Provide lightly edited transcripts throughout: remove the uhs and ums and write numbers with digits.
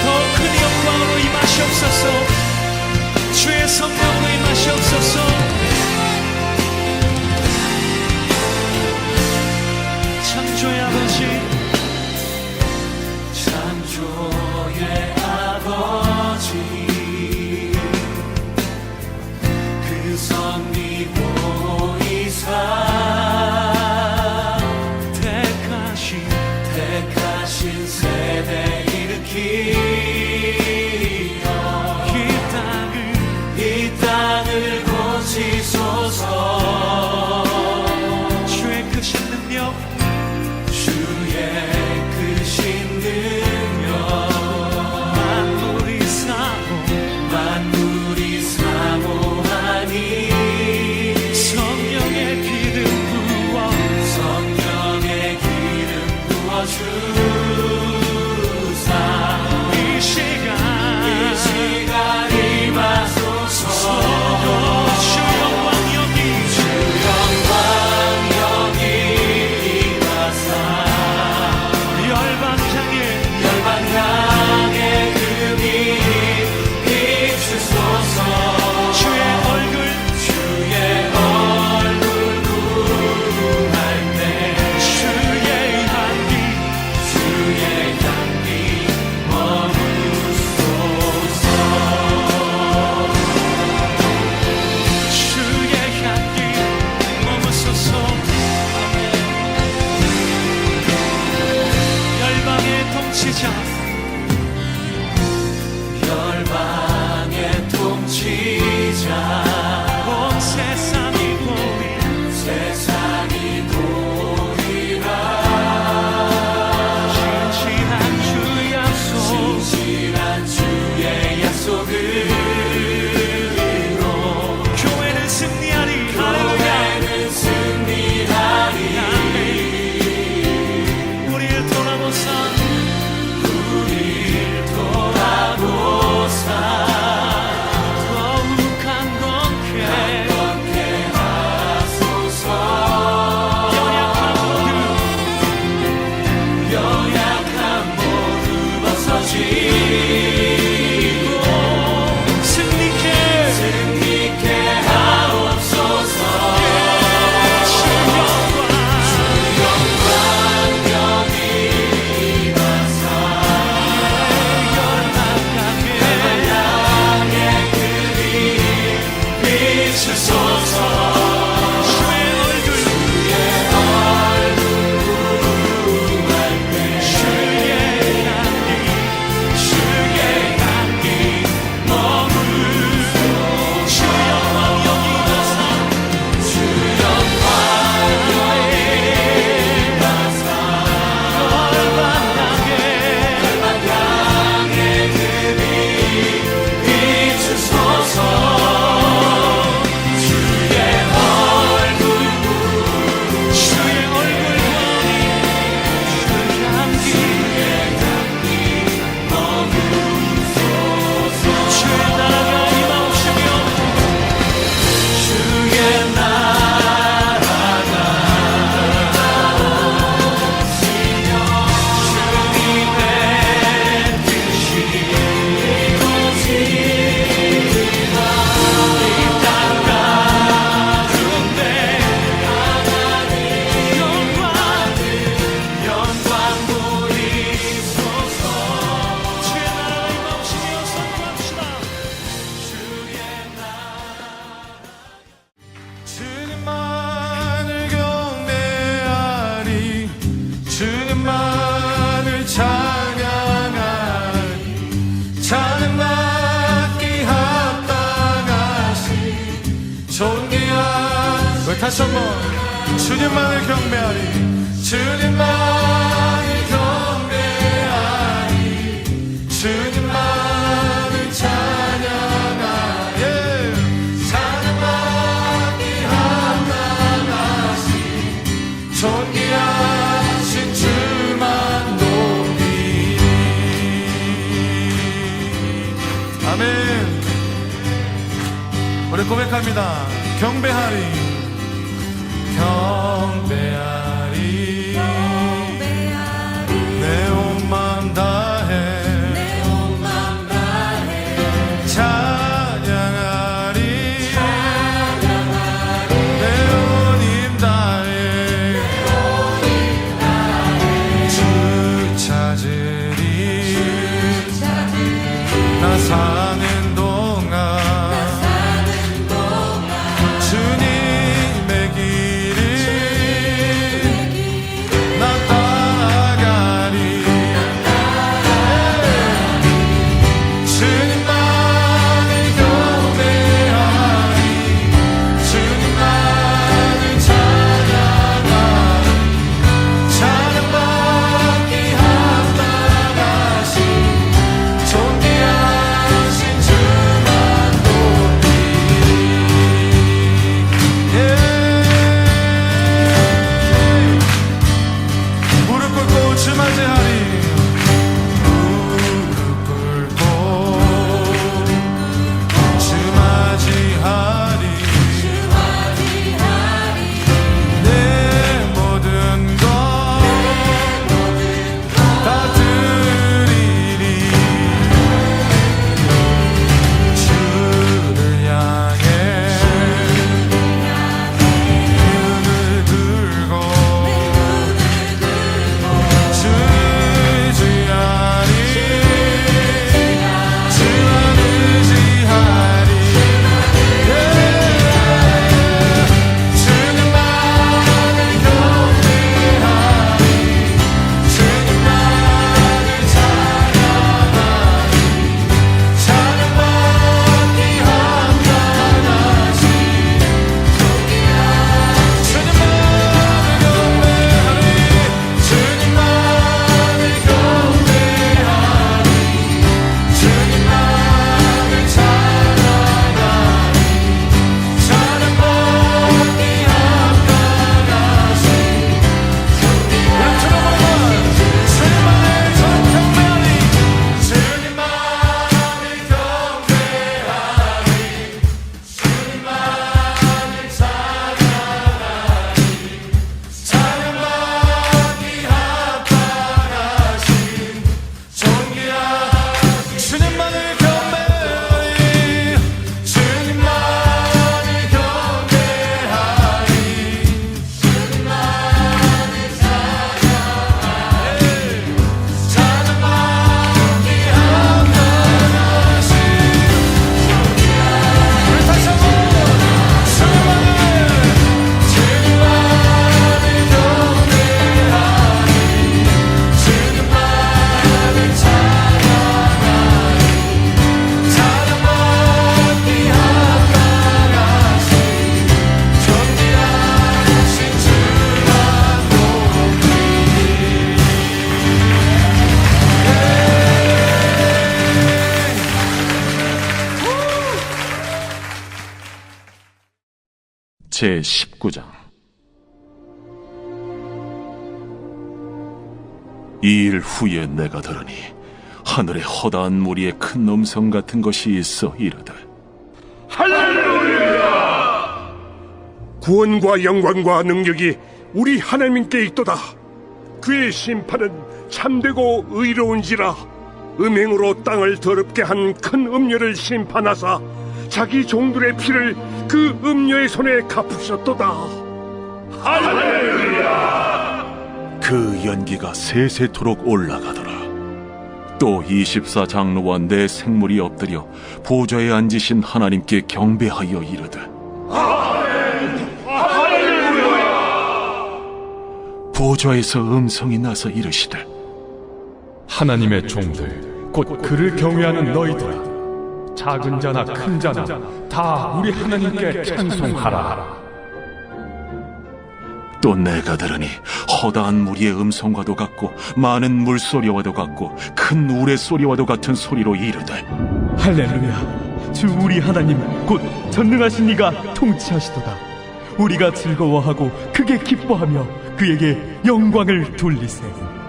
더 큰 영광으로 임하시옵소서. 주의 성령으로 임하시옵소서. 창조의 아버지, 창조의 아버지, 그 섭리 보이사 택하신 세대 일으키어 이 땅을 고치소서. 주의 크신 능력, 주의 크신 능력, 만물이 사모하니 성령의 기름 부어주사 이 시간 임하소서. 주 영광 여기 임하사 열방 향해 금이 비추소서. 주의 얼굴 구할 때 주의 향기 머무소서. 주의 향기 머무소서. 열방의 통치자, 열방의 통치자, 온 세상이 보리라. 진실한 주의 약속으로 교회는 승리하리. 할렐루야. 우리를 돌아보사 더욱 강건케 하소서. 연약한 모두 벗어지고 승리케 하옵소서. 주 영광 여기 임하사 열방향의 금이 비추소서. 주의 얼굴 구할 때 주의 향기 머무소서. 주 영광 여기 임하사 주 영광 여기 임하사 열방향의 금이 비추소서. 주의 얼굴 향기 머무소서. 주의 나라가 임하옵시며 주의 나라가 임하시며 주님의 뜻이 이루어지리라. 이 땅 가운데 하나님 영광 보이소서. 주의 나라가 임하옵시며 선포합시다. 주의 나라 주님만을 경배하리, 주님만을 찬양하리, 찬양받기 합당하신 존귀한. 우리 다시 한번 주님만을 경배하리, 주님만을 경배하리, 주님만을 찬양하리. 찬양받기 합당하신 존귀하신 주만 높이리. 아멘. 우리 고백합니다. 경배하리, 경배하리, 내 온 마음 다 제19장. 이 일 후에 내가 들으니 하늘에 허다한 무리의 큰 음성 같은 것이 있어 이르되, 구원과 영광과 능력이 우리 하나님께 있도다. 그의 심판은 참되고 의로운지라. 음행으로 땅을 더럽게 한 큰 음녀를 심판하사 자기 종들의 피를 그 음녀의 손에 갚으셨도다. 할렐루야. 그 연기가 세세토록 올라가더라. 또 24장로와 네 생물이 엎드려 보좌에 앉으신 하나님께 경배하여 이르되, 보좌에서 음성이 나서 이르시되, 하나님의 종들 곧 그를 경외하는 너희들아, 작은 자나 큰 자나 다 우리 하나님께 찬송하라. 또 내가 들으니 허다한 무리의 음성과도 같고 많은 물소리와도 같고 큰 우레소리와도 같은 소리로 이르되, 할렐루야. 주 우리 하나님 곧 전능하신 이가 통치하시도다. 우리가 즐거워하고 크게 기뻐하며 그에게 영광을 돌리세.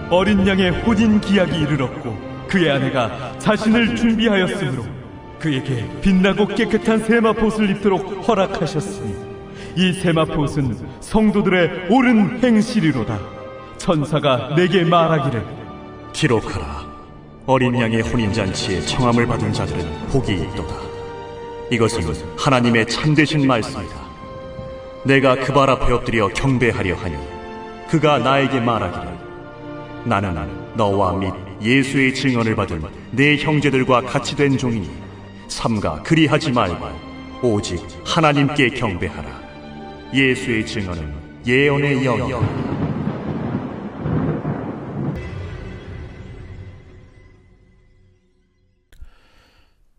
어린 양의 혼인 기약이 이르렀고 그의 아내가 자신을 준비하였으므로 그에게 빛나고 깨끗한 세마포옷을 입도록 허락하셨으니 이 세마포옷은 성도들의 옳은 행실이로다. 천사가 내게 말하기를, 기록하라. 어린 양의 혼인잔치에 청함을 받은 자들은 복이 있도다. 이것은 하나님의 참되신 말씀이다. 내가 그 발 앞에 엎드려 경배하려 하니 그가 나에게 말하기를, 나는 너와 및 예수의 증언을 받은 내 형제들과 같이 된 종이니 삼가 그리하지 말고 오직 하나님께 경배하라. 예수의 증언은 예언의 영이다.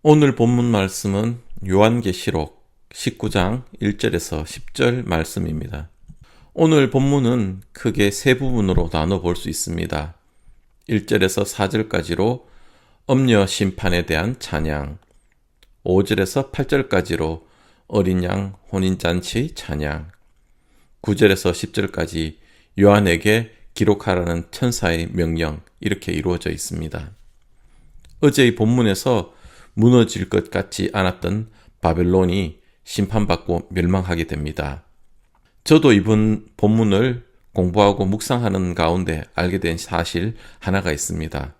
오늘 본문 말씀은 요한계시록 19장 1절에서 10절 말씀입니다. 오늘 본문은 크게 세 부분으로 나눠볼 수 있습니다. 1절에서 4절까지로 엄녀 심판에 대한 찬양, 5절에서 8절까지로 어린 양 혼인잔치 찬양, 9절에서 10절까지 요한에게 기록하라는 천사의 명령, 이렇게 이루어져 있습니다. 어제의 본문에서 무너질 것 같지 않았던 바벨론이 심판받고 멸망하게 됩니다. 저도 이번 본문을 공부하고 묵상하는 가운데 알게 된 사실 하나가 있습니다.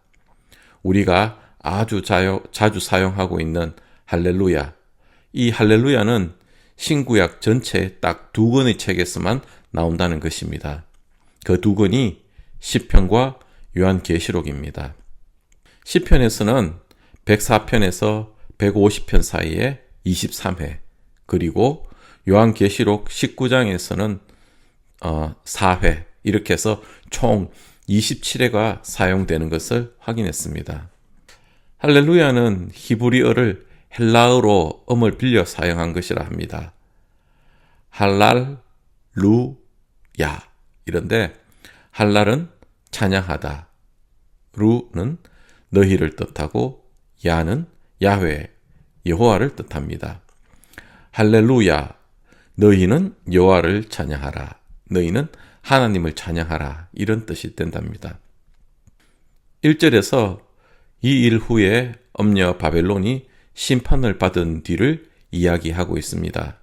우리가 아주 자주 사용하고 있는 할렐루야. 이 할렐루야는 신구약 전체 딱 2권의 책에서만 나온다는 것입니다. 그 2권이 시편과 요한계시록입니다. 시편에서는 104편에서 150편 사이에 23회, 그리고 요한계시록 19장에서는 4회, 이렇게 해서 총 27회가 사용되는 것을 확인했습니다. 할렐루야는 히브리어를 헬라어로 음을 빌려 사용한 것이라 합니다. 할랄, 루, 야, 이런데 할랄은 찬양하다, 루는 너희를 뜻하고 야는 야훼, 여호와를 뜻합니다. 할렐루야, 너희는 여호와를 찬양하라, 너희는 하나님을 찬양하라, 이런 뜻이 된답니다. 1절에서 이 일 후에 엄녀 바벨론이 심판을 받은 뒤를 이야기하고 있습니다.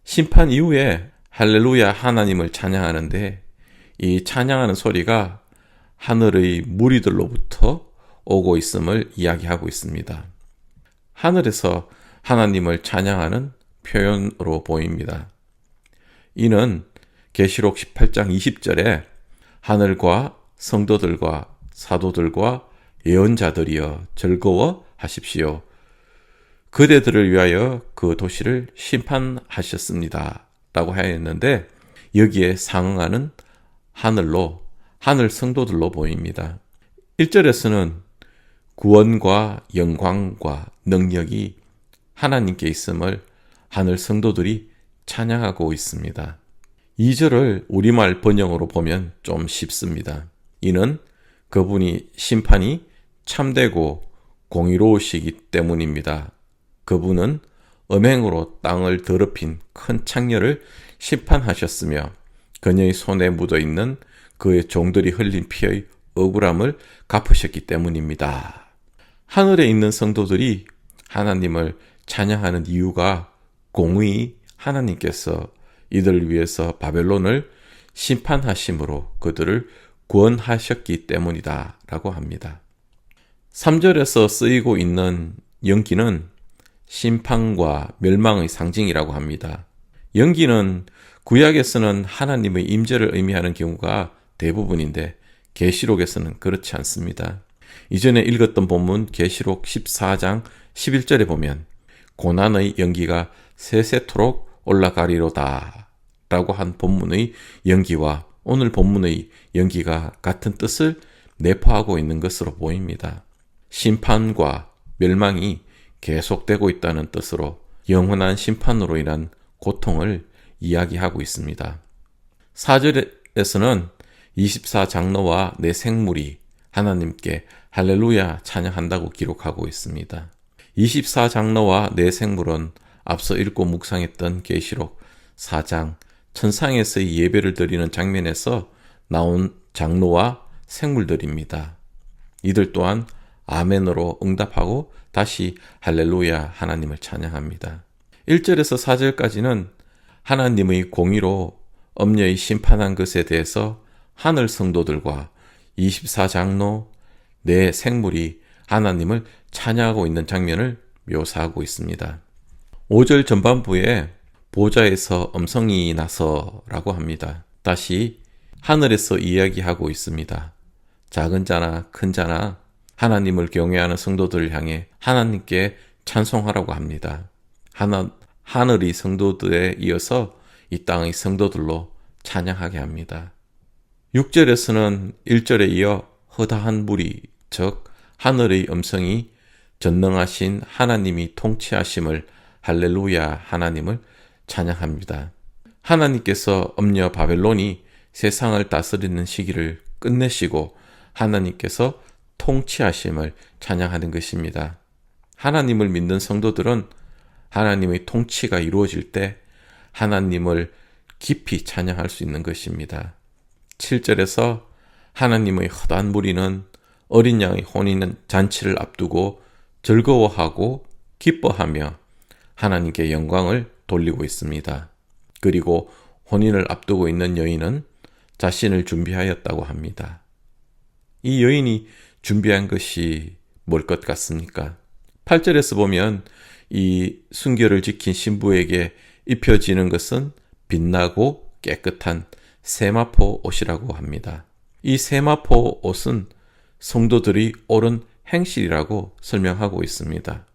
심판 이후에 할렐루야 하나님을 찬양하는데 이 찬양하는 소리가 하늘의 무리들로부터 오고 있음을 이야기하고 있습니다. 하늘에서 하나님을 찬양하는 표현으로 보입니다. 이는 계시록 18장 20절에 하늘과 성도들과 사도들과 예언자들이여 즐거워 하십시오. 그대들을 위하여 그 도시를 심판하셨습니다. 라고 하였는데 여기에 상응하는 하늘 성도들로 보입니다. 1절에서는 구원과 영광과 능력이 하나님께 있음을 하늘 성도들이 찬양하고 있습니다. 2절을 우리말 번역으로 보면 좀 쉽습니다. 이는 그분이 심판이 참되고 공의로우시기 때문입니다. 그분은 음행으로 땅을 더럽힌 큰 창녀를 심판하셨으며 그녀의 손에 묻어있는 그의 종들이 흘린 피의 억울함을 갚으셨기 때문입니다. 하늘에 있는 성도들이 하나님을 찬양하는 이유가 공의 하나님께서 이들을 위해서 바벨론을 심판하심으로 그들을 구원하셨기 때문이다 라고 합니다. 3절에서 쓰이고 있는 연기는 심판과 멸망의 상징이라고 합니다. 연기는 구약에서는 하나님의 임재를 의미하는 경우가 대부분인데 계시록에서는 그렇지 않습니다. 이전에 읽었던 본문 계시록 14장 11절에 보면 고난의 연기가 세세토록 올라가리로다 라고 한 본문의 연기와 오늘 본문의 연기가 같은 뜻을 내포하고 있는 것으로 보입니다. 심판과 멸망이 계속되고 있다는 뜻으로 영원한 심판으로 인한 고통을 이야기하고 있습니다. 4절에서는 24장로와 네 생물이 하나님께 할렐루야 찬양한다고 기록하고 있습니다. 24장로와 네 생물은 앞서 읽고 묵상했던 계시록 4장 천상에서의 예배를 드리는 장면에서 나온 장로와 생물들입니다. 이들 또한 아멘으로 응답하고 다시 할렐루야 하나님을 찬양합니다. 1절에서 4절까지는 하나님의 공의로 엄녀의 심판한 것에 대해서 하늘 성도들과 24장로 네 생물이 하나님을 찬양하고 있는 장면을 묘사하고 있습니다. 5절 전반부에 보좌에서 음성이 나서라고 합니다. 다시 하늘에서 이야기하고 있습니다. 작은 자나 큰 자나 하나님을 경외하는 성도들을 향해 하나님께 찬송하라고 합니다. 하늘이 성도들에 이어서 이 땅의 성도들로 찬양하게 합니다. 6절에서는 1절에 이어 허다한 무리, 즉 하늘의 음성이 전능하신 하나님이 통치하심을 할렐루야 하나님을 찬양합니다. 하나님께서 엄녀 바벨론이 세상을 다스리는 시기를 끝내시고 하나님께서 통치하심을 찬양하는 것입니다. 하나님을 믿는 성도들은 하나님의 통치가 이루어질 때 하나님을 깊이 찬양할 수 있는 것입니다. 7절에서 하나님의 허다한 무리는 어린 양의 혼인 잔치를 앞두고 즐거워하고 기뻐하며 하나님께 영광을 돌리고 있습니다. 그리고 혼인을 앞두고 있는 여인은 자신을 준비하였다고 합니다. 이 여인이 준비한 것이 뭘 것 같습니까? 8절에서 보면 이 순결을 지킨 신부에게 입혀지는 것은 빛나고 깨끗한 세마포 옷이라고 합니다. 이 세마포 옷은 성도들이 옳은 행실이라고 설명하고 있습니다.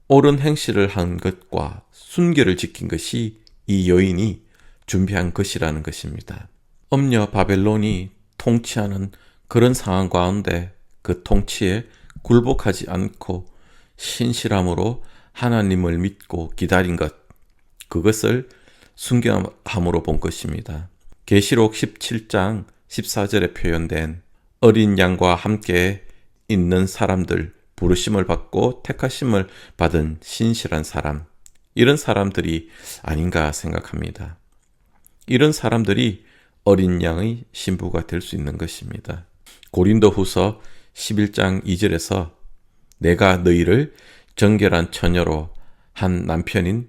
옳은 행실을 한 것과 순결을 지킨 것이 이 여인이 준비한 것이라는 것입니다. 엄녀 바벨론이 통치하는 그런 상황 가운데 그 통치에 굴복하지 않고 신실함으로 하나님을 믿고 기다린 것, 그것을 순결함으로 본 것입니다. 계시록 17장 14절에 표현된 어린 양과 함께 있는 사람들, 부르심을 받고 택하심을 받은 신실한 사람, 이런 사람들이 아닌가 생각합니다. 이런 사람들이 어린 양의 신부가 될 수 있는 것입니다. 고린도후서 11장 2절에서 내가 너희를 정결한 처녀로 한 남편인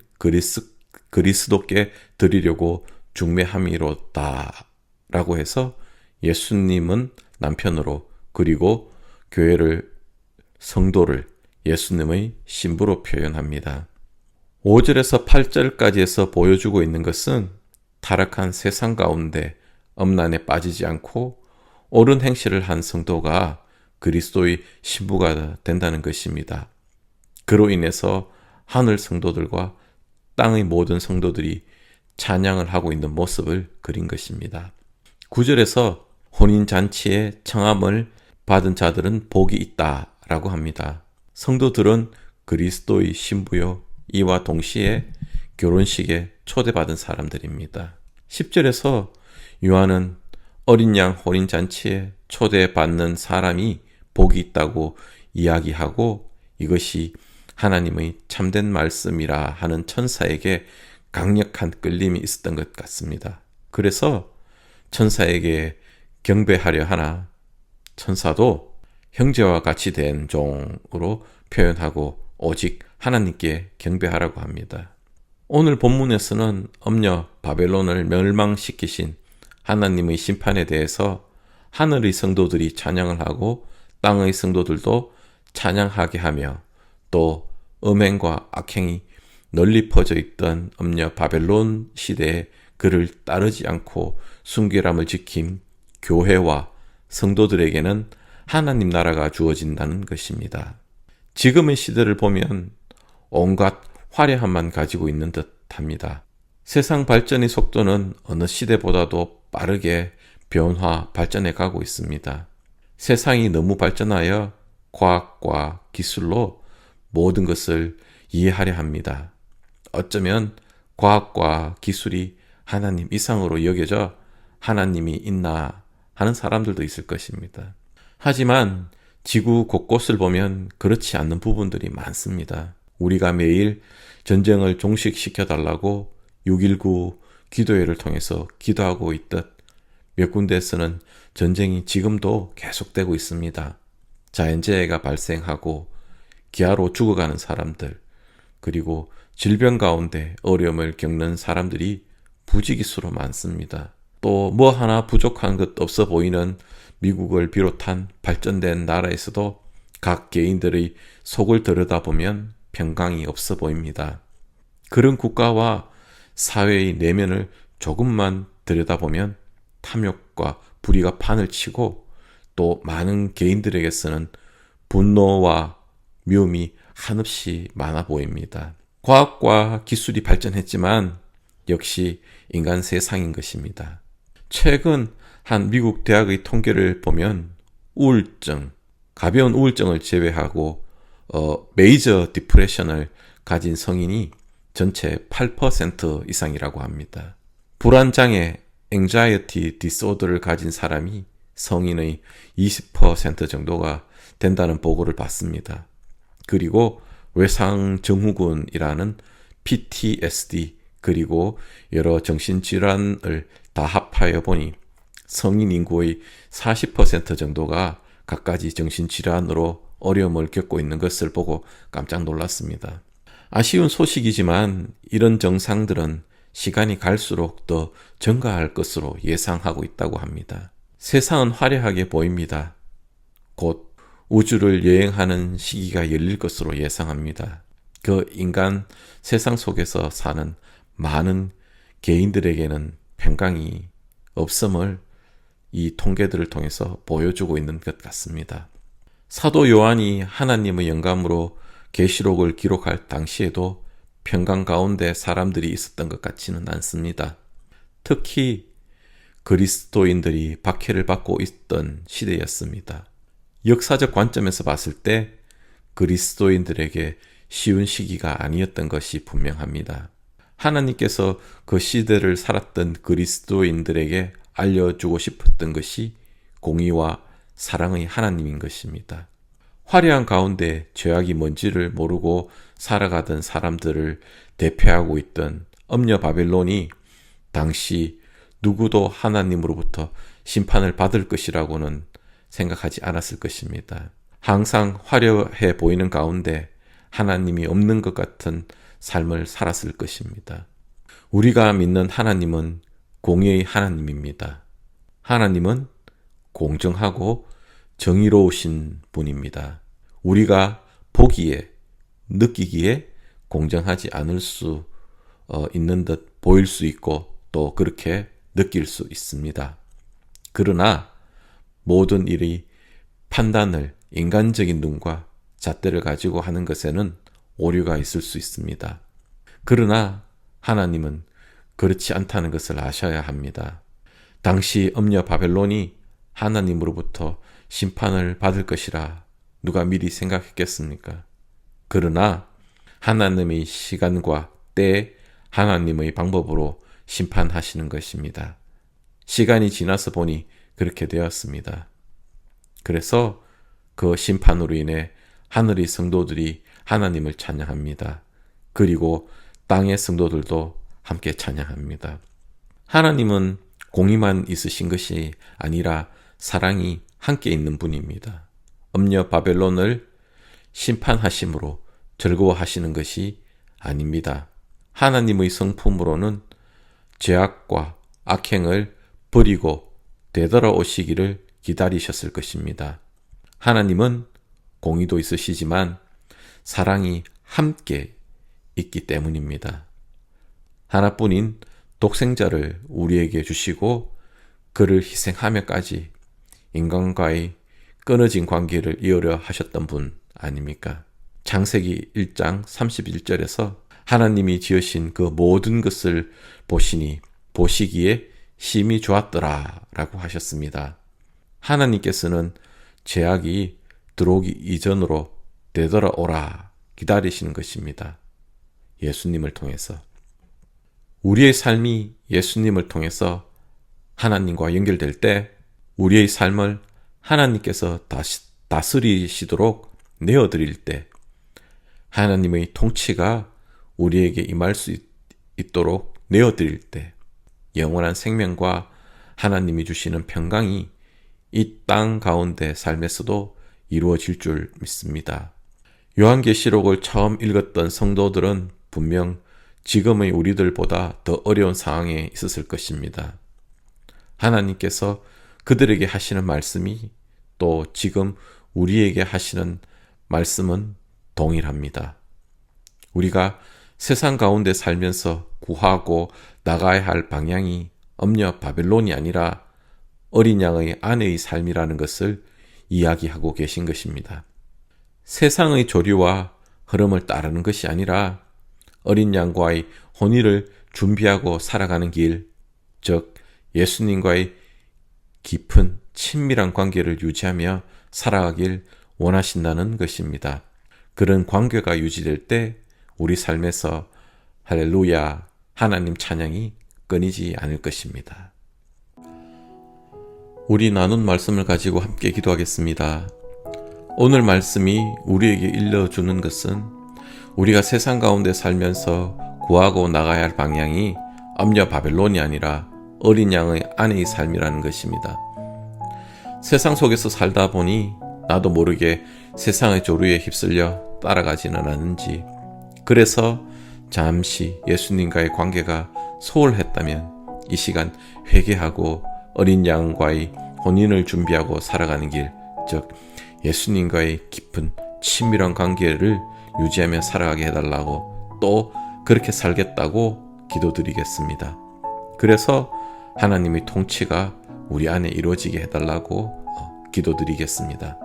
그리스도께 드리려고 중매함이로다 라고 해서 예수님은 남편으로, 그리고 교회를, 성도를 예수님의 신부로 표현합니다. 5절에서 8절까지에서 보여주고 있는 것은 타락한 세상 가운데 엄난에 빠지지 않고 옳은 행실을 한 성도가 그리스도의 신부가 된다는 것입니다. 그로 인해서 하늘 성도들과 땅의 모든 성도들이 찬양을 하고 있는 모습을 그린 것입니다. 9절에서 혼인잔치의 청함을 받은 자들은 복이 있다라고 합니다. 성도들은 그리스도의 신부요, 이와 동시에 결혼식에 초대받은 사람들입니다. 10절에서 요한은 어린 양 혼인잔치에 초대받는 사람이 복이 있다고 이야기하고 이것이 하나님의 참된 말씀이라 하는 천사에게 강력한 끌림이 있었던 것 같습니다. 그래서 천사에게 경배하려 하나 천사도 형제와 같이 된 종으로 표현하고 오직 하나님께 경배하라고 합니다. 오늘 본문에서는 엄녀 바벨론을 멸망시키신 하나님의 심판에 대해서 하늘의 성도들이 찬양을 하고 땅의 성도들도 찬양하게 하며 또 음행과 악행이 널리 퍼져 있던 엄녀 바벨론 시대에 그를 따르지 않고 순결함을 지킨 교회와 성도들에게는 하나님 나라가 주어진다는 것입니다. 지금의 시대를 보면 온갖 화려함만 가지고 있는 듯 합니다. 세상 발전의 속도는 어느 시대보다도 빠르게 변화, 발전해 가고 있습니다. 세상이 너무 발전하여 과학과 기술로 모든 것을 이해하려 합니다. 어쩌면 과학과 기술이 하나님 이상으로 여겨져 하나님이 있나 하는 사람들도 있을 것입니다. 하지만 지구 곳곳을 보면 그렇지 않는 부분들이 많습니다. 우리가 매일 전쟁을 종식시켜달라고 6.19 기도회를 통해서 기도하고 있듯 몇 군데에서는 전쟁이 지금도 계속되고 있습니다. 자연재해가 발생하고 기아로 죽어가는 사람들, 그리고 질병 가운데 어려움을 겪는 사람들이 부지기수로 많습니다. 또 뭐 하나 부족한 것 없어 보이는 미국을 비롯한 발전된 나라에서도 각 개인들의 속을 들여다보면 평강이 없어 보입니다. 그런 국가와 사회의 내면을 조금만 들여다보면 탐욕과 불의가 판을 치고 또 많은 개인들에게서는 분노와 미움이 한없이 많아 보입니다. 과학과 기술이 발전했지만 역시 인간 세상인 것입니다. 최근 한 미국 대학의 통계를 보면 우울증, 가벼운 우울증을 제외하고 메이저 디프레션을 가진 성인이 전체 8% 이상이라고 합니다. 불안장애, anxiety disorder를 가진 사람이 성인의 20% 정도가 된다는 보고를 봤습니다. 그리고 외상증후군이라는 PTSD 그리고 여러 정신질환을 다 합하여 보니 성인 인구의 40% 정도가 갖가지 정신질환으로 어려움을 겪고 있는 것을 보고 깜짝 놀랐습니다. 아쉬운 소식이지만 이런 증상들은 시간이 갈수록 더 증가할 것으로 예상하고 있다고 합니다. 세상은 화려하게 보입니다. 곧 우주를 여행하는 시기가 열릴 것으로 예상합니다. 그 인간 세상 속에서 사는 많은 개인들에게는 평강이 없음을 이 통계들을 통해서 보여주고 있는 것 같습니다. 사도 요한이 하나님의 영감으로 계시록을 기록할 당시에도 평강 가운데 사람들이 있었던 것 같지는 않습니다. 특히 그리스도인들이 박해를 받고 있던 시대였습니다. 역사적 관점에서 봤을 때 그리스도인들에게 쉬운 시기가 아니었던 것이 분명합니다. 하나님께서 그 시대를 살았던 그리스도인들에게 알려주고 싶었던 것이 공의와 사랑의 하나님인 것입니다. 화려한 가운데 죄악이 뭔지를 모르고 살아가던 사람들을 대표하고 있던 엄녀 바벨론이 당시 누구도 하나님으로부터 심판을 받을 것이라고는 생각하지 않았을 것입니다. 항상 화려해 보이는 가운데 하나님이 없는 것 같은 삶을 살았을 것입니다. 우리가 믿는 하나님은 공의의 하나님입니다. 하나님은 공정하고 정의로우신 분입니다. 우리가 보기에, 느끼기에 공정하지 않을 수 있는 듯 보일 수 있고 또 그렇게 느낄 수 있습니다. 그러나 모든 일이 판단을 인간적인 눈과 잣대를 가지고 하는 것에는 오류가 있을 수 있습니다. 그러나 하나님은 그렇지 않다는 것을 아셔야 합니다. 당시 엄녀 바벨론이 하나님으로부터 심판을 받을 것이라 누가 미리 생각했겠습니까? 그러나 하나님의 시간과 때 하나님의 방법으로 심판하시는 것입니다. 시간이 지나서 보니 그렇게 되었습니다. 그래서 그 심판으로 인해 하늘의 성도들이 하나님을 찬양합니다. 그리고 땅의 성도들도 함께 찬양합니다. 하나님은 공의만 있으신 것이 아니라 사랑이 함께 있는 분입니다. 음녀 바벨론을 심판하심으로 즐거워하시는 것이 아닙니다. 하나님의 성품으로는 죄악과 악행을 버리고 되돌아오시기를 기다리셨을 것입니다. 하나님은 공의도 있으시지만 사랑이 함께 있기 때문입니다. 하나뿐인 독생자를 우리에게 주시고 그를 희생하며까지 인간과의 끊어진 관계를 이어려 하셨던 분 아닙니까? 창세기 1장 31절에서 하나님이 지으신 그 모든 것을 보시니 보시기에 심히 좋았더라 라고 하셨습니다. 하나님께서는 죄악이 들어오기 이전으로 되돌아오라 기다리시는 것입니다. 예수님을 통해서. 우리의 삶이 예수님을 통해서 하나님과 연결될 때 우리의 삶을 하나님께서 다스리시도록 내어드릴 때 하나님의 통치가 우리에게 임할 수 있도록 내어드릴 때 영원한 생명과 하나님이 주시는 평강이 이 땅 가운데 삶에서도 이루어질 줄 믿습니다. 요한계시록을 처음 읽었던 성도들은 분명 지금의 우리들보다 더 어려운 상황에 있었을 것입니다. 하나님께서 그들에게 하시는 말씀이 또 지금 우리에게 하시는 말씀은 동일합니다. 우리가 세상 가운데 살면서 구하고 나가야 할 방향이 음녀 바벨론이 아니라 어린 양의 아내의 삶이라는 것을 이야기하고 계신 것입니다. 세상의 조류와 흐름을 따르는 것이 아니라 어린 양과의 혼인을 준비하고 살아가는 길, 즉 예수님과의 깊은 친밀한 관계를 유지하며 살아가길 원하신다는 것입니다. 그런 관계가 유지될 때 우리 삶에서 할렐루야 하나님 찬양이 끊이지 않을 것입니다. 우리 나눈 말씀을 가지고 함께 기도하겠습니다. 오늘 말씀이 우리에게 일러주는 것은 우리가 세상 가운데 살면서 구하고 나가야 할 방향이 음녀 바벨론이 아니라 어린 양의 아내의 삶이라는 것입니다. 세상 속에서 살다 보니 나도 모르게 세상의 조류에 휩쓸려 따라가지는 않은지, 그래서 잠시 예수님과의 관계가 소홀했다면 이 시간 회개하고 어린 양과의 혼인을 준비하고 살아가는 길, 즉 예수님과의 깊은 친밀한 관계를 유지하며 살아가게 해달라고, 또 그렇게 살겠다고 기도드리겠습니다. 그래서 하나님의 통치가 우리 안에 이루어지게 해달라고 기도드리겠습니다.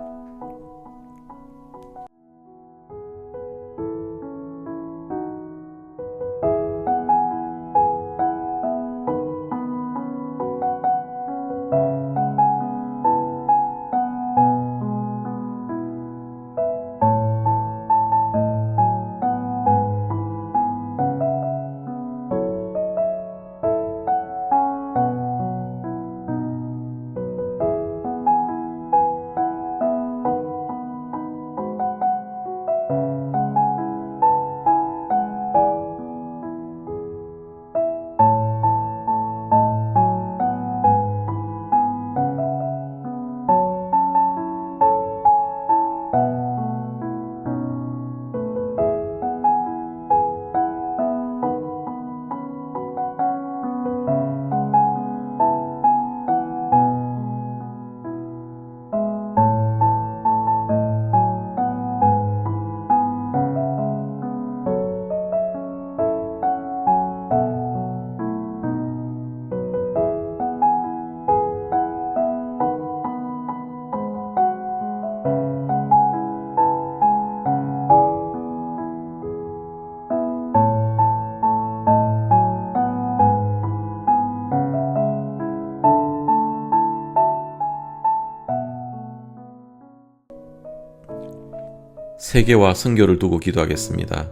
세계와 선교를 두고 기도하겠습니다.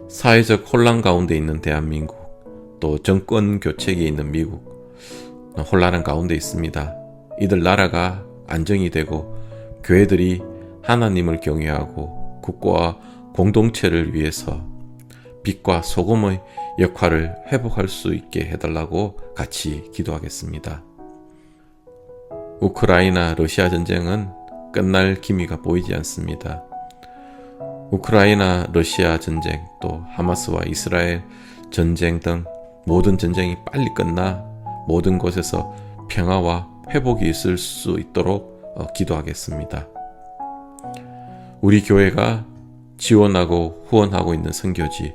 사회적 혼란 가운데 있는 대한민국, 또 정권 교체기에 있는 미국, 혼란한 가운데 있습니다. 이들 나라가 안정이 되고 교회들이 하나님을 경외하고 국가와 공동체를 위해서 빛과 소금의 역할을 회복할 수 있게 해달라고 같이 기도하겠습니다. 우크라이나 러시아 전쟁은 끝날 기미가 보이지 않습니다. 우크라이나 러시아 전쟁, 또 하마스와 이스라엘 전쟁 등 모든 전쟁이 빨리 끝나 모든 곳에서 평화와 회복이 있을 수 있도록 기도하겠습니다. 우리 교회가 지원하고 후원하고 있는 선교지,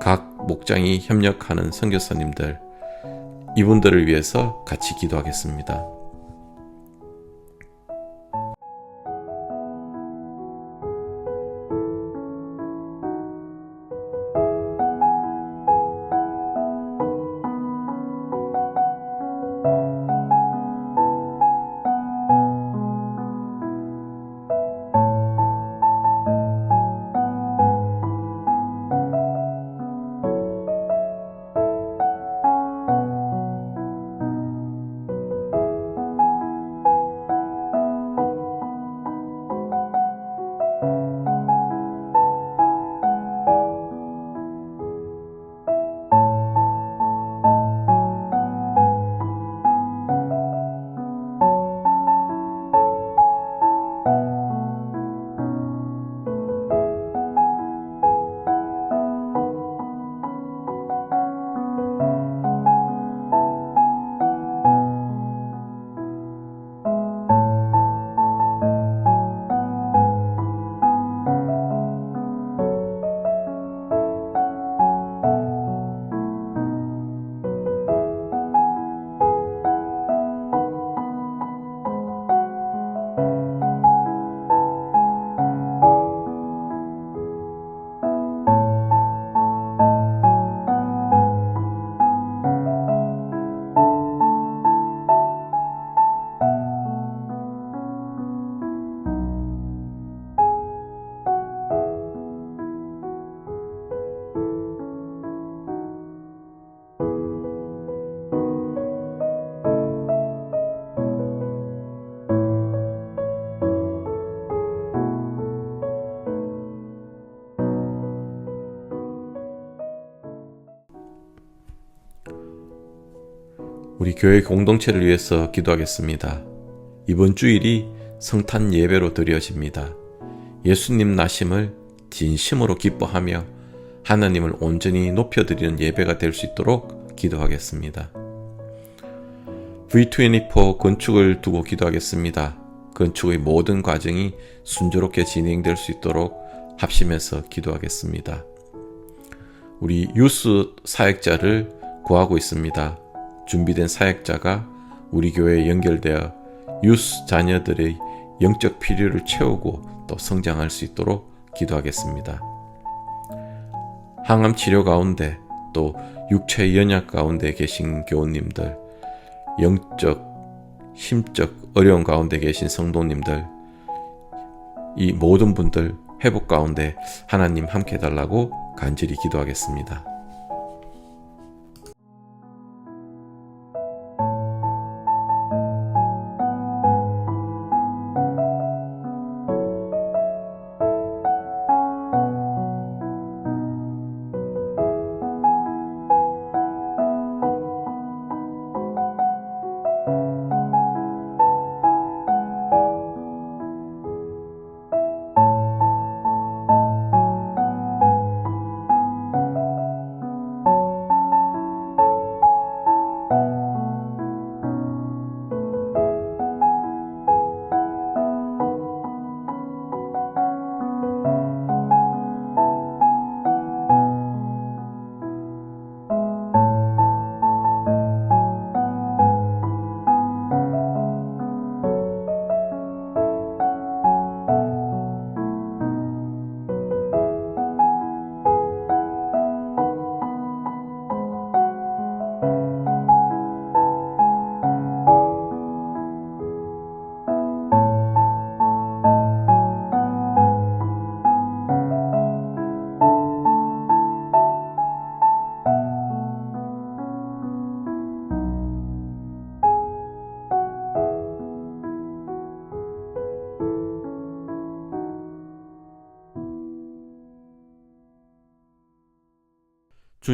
각 목장이 협력하는 선교사님들, 이분들을 위해서 같이 기도하겠습니다. 우리 교회 공동체를 위해서 기도하겠습니다. 이번 주일이 성탄 예배로 드려집니다. 예수님 나심을 진심으로 기뻐하며 하나님을 온전히 높여드리는 예배가 될 수 있도록 기도하겠습니다. V24 건축을 두고 기도하겠습니다. 건축의 모든 과정이 순조롭게 진행될 수 있도록 합심해서 기도하겠습니다. 우리 유스 사역자를 구하고 있습니다. 준비된 사역자가 우리 교회에 연결되어 유스 자녀들의 영적 필요를 채우고 또 성장할 수 있도록 기도하겠습니다. 항암 치료 가운데 또 육체 연약 가운데 계신 교우님들, 영적, 심적 어려움 가운데 계신 성도님들, 이 모든 분들 회복 가운데 하나님 함께 해달라고 간절히 기도하겠습니다.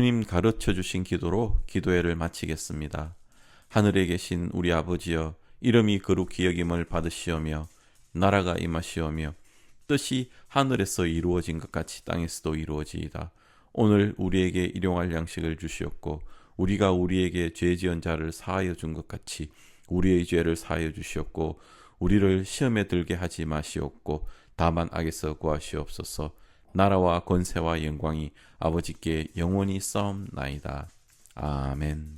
주님 가르쳐 주신 기도로 기도회를 마치겠습니다. 하늘에 계신 우리 아버지여, 이름이 거룩히 여김을 받으시오며 나라가 임하시오며 뜻이 하늘에서 이루어진 것 같이 땅에서도 이루어지이다. 오늘 우리에게 일용할 양식을 주시옵고 우리가 우리에게 죄 지은 자를 사하여 준 것 같이 우리의 죄를 사하여 주시옵고 우리를 시험에 들게 하지 마시옵고 다만 악에서 구하시옵소서. 나라와 권세와 영광이 아버지께 영원히 싸움나이다. 아멘.